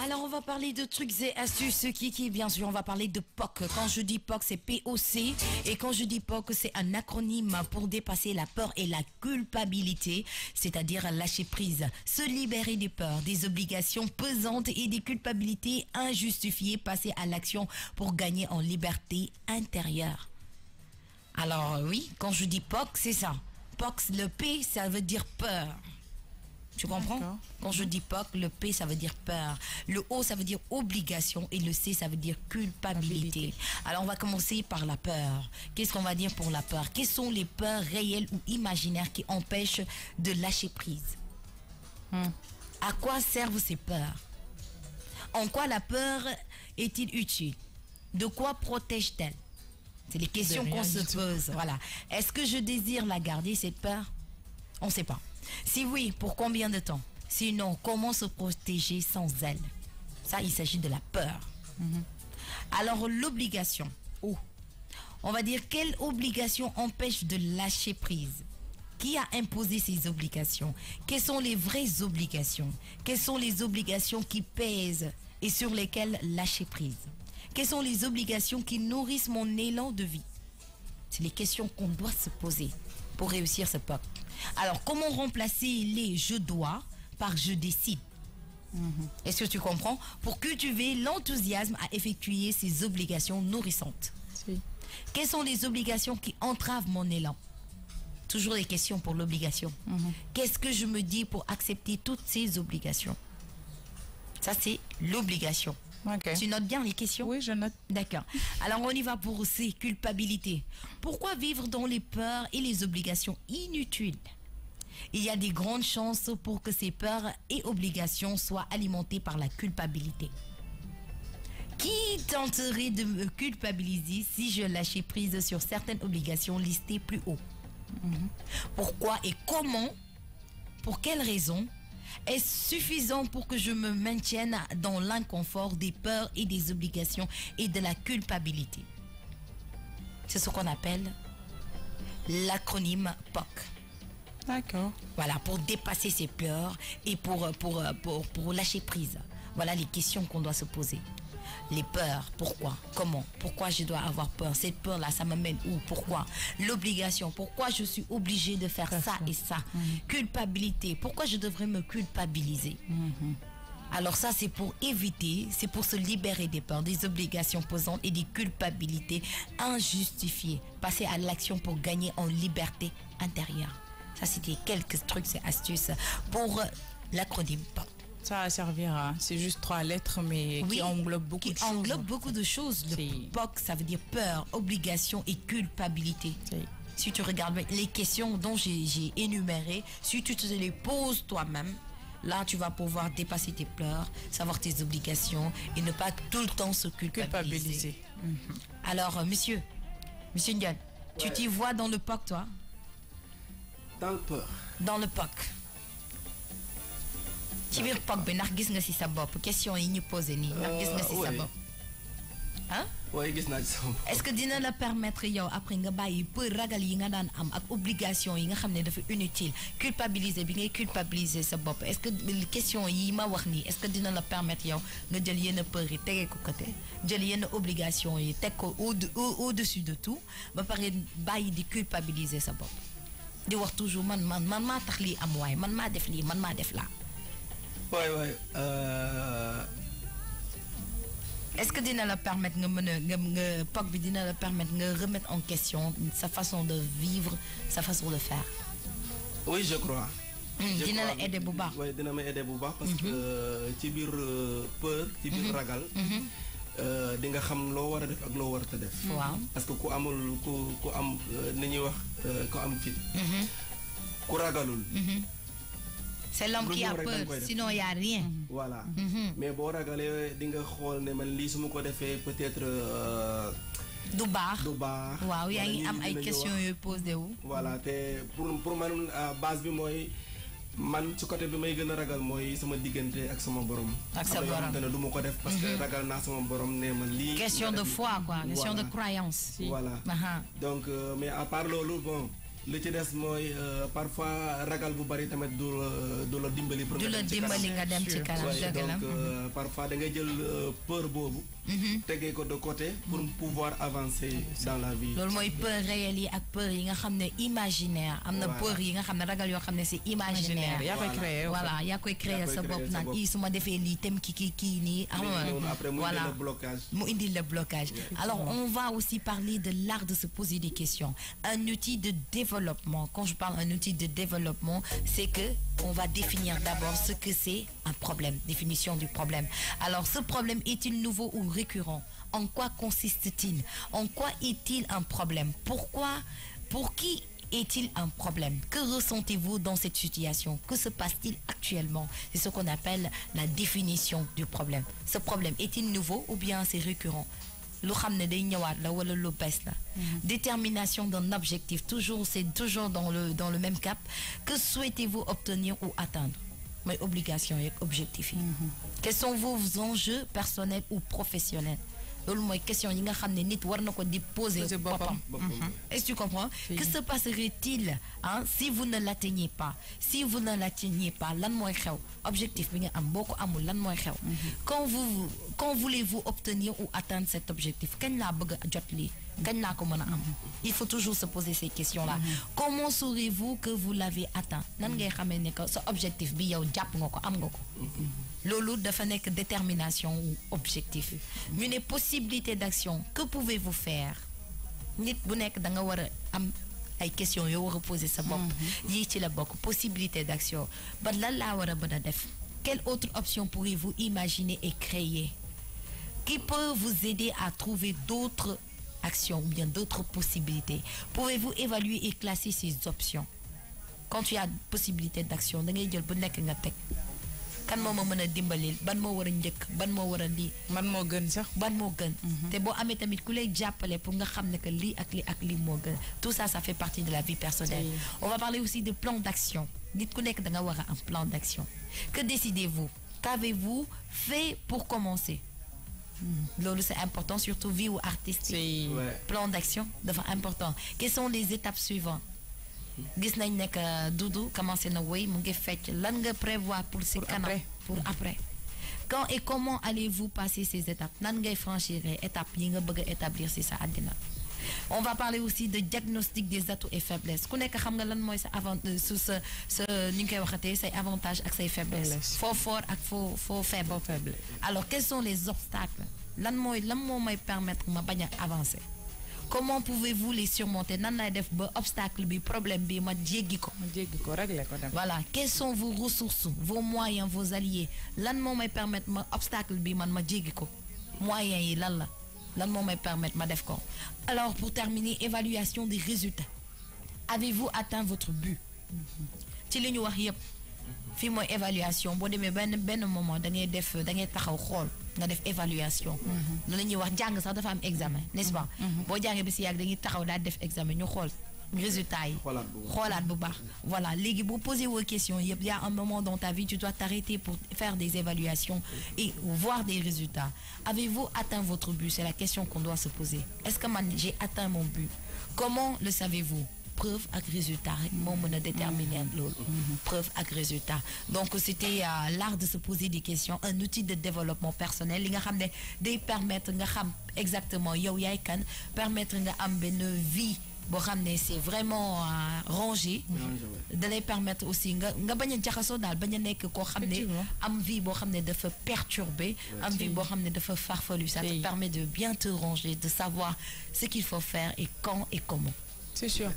Alors on va parler de trucs et astuces qui bien sûr on va parler de POC. Quand je dis POC c'est POC et quand je dis POC c'est un acronyme pour dépasser la peur et la culpabilité, c'est-à-dire lâcher prise, se libérer des peurs, des obligations pesantes et des culpabilités injustifiées, passer à l'action pour gagner en liberté intérieure. Alors oui, quand je dis POC c'est ça. POC, le P ça veut dire peur. Tu comprends? Quand je dis POC, le P ça veut dire peur, le O ça veut dire obligation et le C ça veut dire culpabilité. Alors on va commencer par la peur. Qu'est-ce qu'on va dire pour la peur? Quelles sont les peurs réelles ou imaginaires qui empêchent de lâcher prise? À quoi servent ces peurs? En quoi la peur est-il utile? De quoi protège-t-elle? C'est les questions qu'on se pose. Voilà. Est-ce que je désire la garder cette peur? On ne sait pas. Si oui, pour combien de temps? Sinon, comment se protéger sans elle? Ça, il s'agit de la peur. Alors, l'obligation. On va dire, quelle obligation empêche de lâcher prise? Qui a imposé ces obligations? Quelles sont les vraies obligations? Quelles sont les obligations qui pèsent et sur lesquelles lâcher prise? Quelles sont les obligations qui nourrissent mon élan de vie? C'est les questions qu'on doit se poser pour réussir ce POC. Alors, comment remplacer les « je dois » par « je décide » Est-ce que tu comprends? Pour cultiver l'enthousiasme à effectuer ces obligations nourrissantes. Oui. Quelles sont les obligations qui entravent mon élan? Toujours des questions pour l'obligation. Qu'est-ce que je me dis pour accepter toutes ces obligations? Ça, c'est l'obligation. Okay. Tu notes bien les questions? Oui, je note. D'accord. Alors, on y va pour ces culpabilités. Pourquoi vivre dans les peurs et les obligations inutiles? Il y a des grandes chances pour que ces peurs et obligations soient alimentées par la culpabilité. Qui tenterait de me culpabiliser si je lâchais prise sur certaines obligations listées plus haut? Pourquoi et comment? Pour quelles raisons? Est-ce suffisant pour que je me maintienne dans l'inconfort des peurs et des obligations et de la culpabilité? C'est ce qu'on appelle l'acronyme POC. D'accord. Voilà, pour dépasser ces peurs et pour lâcher prise. Voilà les questions qu'on doit se poser. Les peurs, pourquoi? Comment? Pourquoi je dois avoir peur? Cette peur-là, ça m'amène où? Pourquoi? L'obligation, pourquoi je suis obligée de faire ça et ça? Culpabilité, pourquoi je devrais me culpabiliser? Alors ça, c'est pour éviter, c'est pour se libérer des peurs, des obligations pesantes et des culpabilités injustifiées. Passer à l'action pour gagner en liberté intérieure. Ça, c'était quelques trucs et astuces pour l'acronyme POC. Ça va servir à... C'est juste 3 lettres, mais oui, qui englobent beaucoup de choses. Qui englobent beaucoup de choses. Le POC, ça veut dire peur, obligation et culpabilité. Si tu regardes les questions dont j'ai énumérées, si tu te les poses toi-même, là, tu vas pouvoir dépasser tes peurs, savoir tes obligations et ne pas tout le temps se culpabiliser. Alors, monsieur Ndiaye, tu t'y vois dans le POC, toi? Dans le peur. Dans le POC. ci biir POC bi ndax gis nga ci sa bopp question yi ñu posé nii ndax gis nga ci sa bopp ah oui gis naa ci sa bopp. est-ce que dina la permettre yow après nga bàyyi peur ragal yi nga daan am ak obligation yi nga xam ne dafa inutile culpabiliser bi ngay culpabiliser sa bopp est-ce que question yi ma wax nii est-ce que dina la permettre yow nga jël yenn peur yi tegee ko côté jël yenn obligation yi teg ko au-dessus de tout ba pare bàyyi di culpabiliser sa bopp di wax toujours man maa tax lii am waaye man maa def lii man maa def laa. Ouais. Est-ce que dina la permettre nga POC bi dina la permettre nga remettre en question sa façon de vivre, sa façon de faire? Oui, je crois. Dina la aider bu baax. Oui, dina ma aider bu baax parce que ci biir peur, ci biir ragal, di nga xam loo war a def ak loo war a def. Waaw. Parce que ku amul ku am ni ñuy wax ku am fit. Ku ragalul. C'est l'homme qui a peur, sinon il n'y a rien. Voilà. Mais boo ragalee di nga xool ne man lii su ma ko defee peut-être du baax. waaw yaa ngi am ay questions yooyu posé wu. Voilà te pour man base bi mooy man ci côté bi may gën a ragal mooy sama diggante ak sama borom. ak sa borom te ne du ma ko def parce que ragal naa sama borom ne ma lii. question de foi quoi, question de croyance. Voilà. Donc mais à part loolu bon. li ci des mooy parfois ragal bu bari tamit du la dimbali pour nga dem ci kanam donc parfois da ngay jël peur boobu tegee ko de côté pour pouvoir avancer dans la vie. loolu mooy peur réelle yi ak peur yi nga xam ne imaginaire am na peur yi nga xam ne ragal yoo xam ne c'est imaginaire. yaa koy créer voilà yaa koy créer sa bopp naan i su ma defee lii tem kii nii après mu indi le blocage. Alors on va aussi parler de l'art de se poser des questions, un outil de développement. Quand je parle un outil de développement, c'est que on va définir d'abord ce que c'est un problème, définition du problème. Alors ce problème est-il nouveau ou récurrent? En quoi consiste-t-il? En quoi est-il un problème? Pourquoi? Pour qui est-il un problème? Que ressentez-vous dans cette situation? Que se passe-t-il actuellement? C'est ce qu'on appelle la définition du problème. Ce problème est-il nouveau ou bien c'est récurrent? Détermination d'un objectif, c'est toujours dans le même cap. Que souhaitez-vous obtenir ou atteindre? Mais obligation et objectif. Quels sont vos enjeux personnels ou professionnels? Question est-ce que tu comprends? Que se passerait-il si vous ne l'atteignez pas? Si vous ne l'atteignez pas, objectif quand voulez-vous obtenir ou atteindre cet objectif? Il faut toujours se poser ces questions-là. Comment saurez-vous que vous l'avez atteint? Objectif Lolo définit que détermination ou objectif. Une possibilité d'action. Que pouvez-vous faire? Nit bu nek da nga wara am ay questions yo wara poser sa bop. Yi ci la bok possibilité d'action. Ba lan la wara bëna def? Quelle autre option pourriez-vous imaginer et créer? Qui peut vous aider à trouver d'autres actions ou bien d'autres possibilités? Pouvez-vous évaluer et classer ces options? Quand tu as possibilité d'action, da ngay jël bu nek nga tek. Kan moo ma mën a dimbalil ban moo war a njëkk ban moo war a lii ban moo gën sax ban moo gën te boo amee tamit ku lay jàppale pour nga xam ne que lii ak lii moo gën tout ça ça fait partie de la vie personnelle. On va parler aussi de plan d'action. Nit ku nekk da nga war a un plan d'action. Que décidez-vous? Qu'avez-vous fait pour commencer? Loolu c'est important, surtout vie ou artistique. Plan d'action dafa important. Quelles sont les étapes suivantes? Gis nañ nek Doudou commencé na woy mu ngi fecc lan nga prévoir pour ces canaux pour après. Quand et comment allez-vous passer ces étapes? Nan ngay franchir étapes yi nga bëgg établir ci sa àddina. On va parler aussi de diagnostic des atouts et faiblesses. Ku nekk xam nga lan mooy sa ni nga koy waxatee say avantages ak say faiblesses. Fort fort ak fort faible. Alors quels sont les obstacles? Lan moo may permettre ma bañ a avancer? Comment pouvez-vous les surmonter? Nan lay def ba obstacle bi problème bi ma jéggi ko régler ko dem. Voilà, quelles sont vos ressources, vos moyens, vos alliés? Lan moo may permettre ma obstacle bi man ma jéggi ko moyens yi lan la lan moo may permettre ma def ko. Alors pour terminer, évaluation des résultats. Avez-vous atteint votre but? Ci li ñu wax yépp fi mooy évaluation boo demee benn moment da ngay taxaw xool nga def évaluation. Loolu la ñuy wax jàng sax dafa am examen, n'est-ce pas? Boo jàngee bi si yàgg dañuy taxaw daal def examen ñu xool résultats yi xoolaat bu baax. Voilà, léegi boo poser vos questions il y a un moment dans ta vie tu dois t'arrêter pour faire des évaluations et voir des résultats. Avez-vous atteint votre but? C'est la question qu'on doit se poser. Est-ce que j'ai atteint mon but? Comment le savez-vous? Preuve avec résultat mon mën a déterminer loolu preuve avec résultat. Donc c'était l'art de se poser des questions, un outil de développement personnel li nga xam ne day permettre nga xam exactement yow yaay kan, permettre nga am benn vie boo xam ne c'est vraiment rangé. da lay permettre aussi nga bañ a jaxasoo daal bañ a nekk koo xam ne am vie boo xam ne dafa perturbé, am vie boo xam ne dafa farfelu. Ça te permet de bien te ranger, de savoir ce qu'il faut faire et quand et comment. C'est sûr.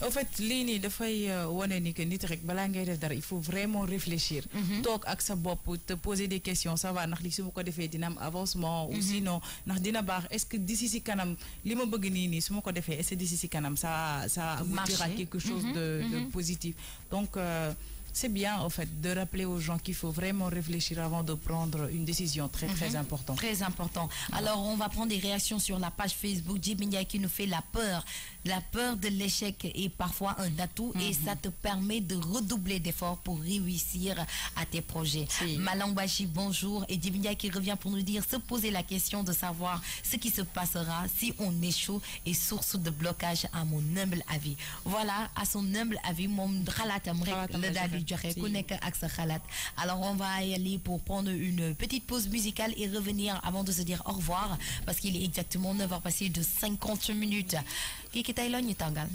En fait lii nii dafay wane ni que nit rek balaa ngay def dara il faut vraiment réfléchir. Toog ak sa bopp te poser des questions, ça va ndax li su ma ko defee dina am avancement ou sinon ndax dina baax, est-ce que d'ici si kanam li ma bëgg nii su ma ko defee est-ce que d'ici si kanam ça aboutira à quelque chose de positif. Donc c'est bien, en fait, de rappeler aux gens qu'il faut vraiment réfléchir avant de prendre une décision très importante. Très important. Alors, on va prendre des réactions sur la page Facebook. Djibinia qui nous fait la peur. La peur de l'échec est parfois un atout et ça te permet de redoubler d'efforts pour réussir à tes projets. Si. Malangbachi, bonjour. Et Djibinia qui revient pour nous dire, se poser la question de savoir ce qui se passera si on échoue est source de blocage à mon humble avis. Voilà, à son humble avis, mon khalatam rek le dal di joxe ku nek ak sa khalat. Alors on va y aller pour prendre une petite pause musicale et revenir avant de se dire au revoir parce qu'il est exactement 9h passé de 50 minutes. Kiki tay lo ñu tangal.